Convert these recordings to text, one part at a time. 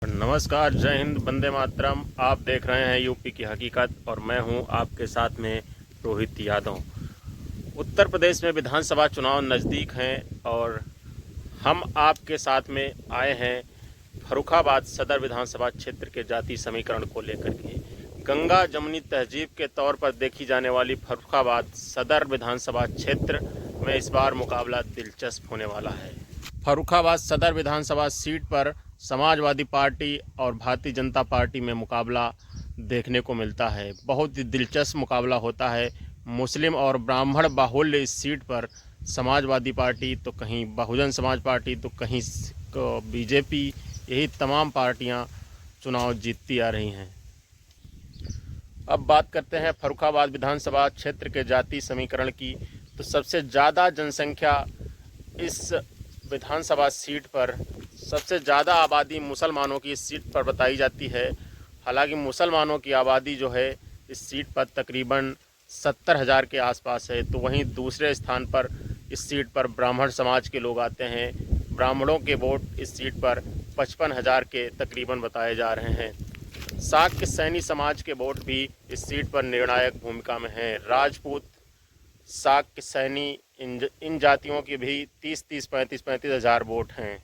नमस्कार, जय हिंद, वंदे मातरम। आप देख रहे हैं यूपी की हकीकत और मैं हूं आपके साथ में रोहित यादव। उत्तर प्रदेश में विधानसभा चुनाव नज़दीक हैं और हम आपके साथ में आए हैं फर्रुखाबाद सदर विधानसभा क्षेत्र के जाति समीकरण को लेकर के। गंगा जमुनी तहजीब के तौर पर देखी जाने वाली फर्रुखाबाद सदर विधानसभा क्षेत्र में इस बार मुकाबला दिलचस्प होने वाला है। फर्रुखाबाद सदर विधानसभा सीट पर समाजवादी पार्टी और भारतीय जनता पार्टी में मुकाबला देखने को मिलता है। बहुत ही दिलचस्प मुकाबला होता है। मुस्लिम और ब्राह्मण बाहुल्य इस सीट पर समाजवादी पार्टी तो कहीं बहुजन समाज पार्टी तो कहीं बीजेपी, यही तमाम पार्टियां चुनाव जीतती आ रही हैं। अब बात करते हैं फर्रुखाबाद विधानसभा क्षेत्र के जाति समीकरण की। तो सबसे ज़्यादा जनसंख्या इस विधानसभा सीट पर, सबसे ज़्यादा आबादी मुसलमानों की इस सीट पर बताई जाती है। हालांकि मुसलमानों की आबादी जो है इस सीट पर तकरीबन 70,000 के आसपास है। तो वहीं दूसरे स्थान पर इस सीट पर ब्राह्मण समाज के लोग आते हैं। ब्राह्मणों के वोट इस सीट पर 55,000 के तकरीबन बताए जा रहे हैं। शाक्य सैनी समाज के वोट भी इस सीट पर निर्णायक भूमिका में हैं। राजपूत, शाक्य, सैनी, इन जातियों की भी 30-30, 35-35 हज़ार वोट हैं।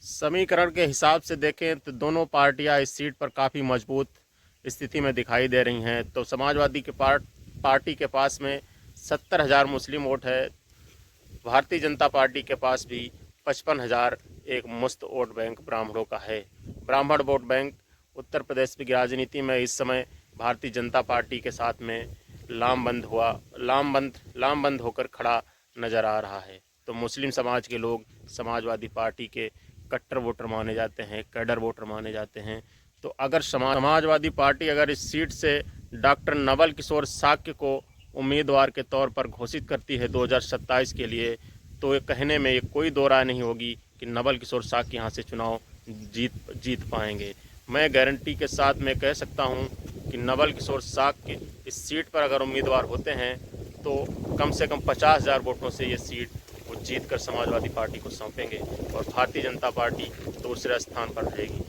समीकरण के हिसाब से देखें तो दोनों पार्टियां इस सीट पर काफ़ी मजबूत स्थिति में दिखाई दे रही हैं। तो समाजवादी के पार्टी के पास में 70,000 मुस्लिम वोट है। भारतीय जनता पार्टी के पास भी 55,000 एक मुश्त वोट बैंक ब्राह्मणों का है। ब्राह्मण वोट बैंक उत्तर प्रदेश की राजनीति में इस समय भारतीय जनता पार्टी के साथ में लामबंद होकर खड़ा नज़र आ रहा है। तो मुस्लिम समाज के लोग समाजवादी पार्टी के कट्टर वोटर माने जाते हैं, कैडर वोटर माने जाते हैं। तो अगर समाजवादी पार्टी अगर इस सीट से डॉक्टर नवल किशोर शाक्य को उम्मीदवार के तौर पर घोषित करती है 2027 के लिए, तो ये कहने में कोई दो राय नहीं होगी कि नवल किशोर शाक्य यहाँ से चुनाव जीत पाएंगे। मैं गारंटी के साथ में कह सकता हूँ कि नवल किशोर शाक्य इस सीट पर अगर उम्मीदवार होते हैं तो कम से कम 50,000 वोटों से ये सीट वो जीत कर समाजवादी पार्टी को सौंपेंगे और भारतीय जनता पार्टी दूसरे स्थान पर रहेगी।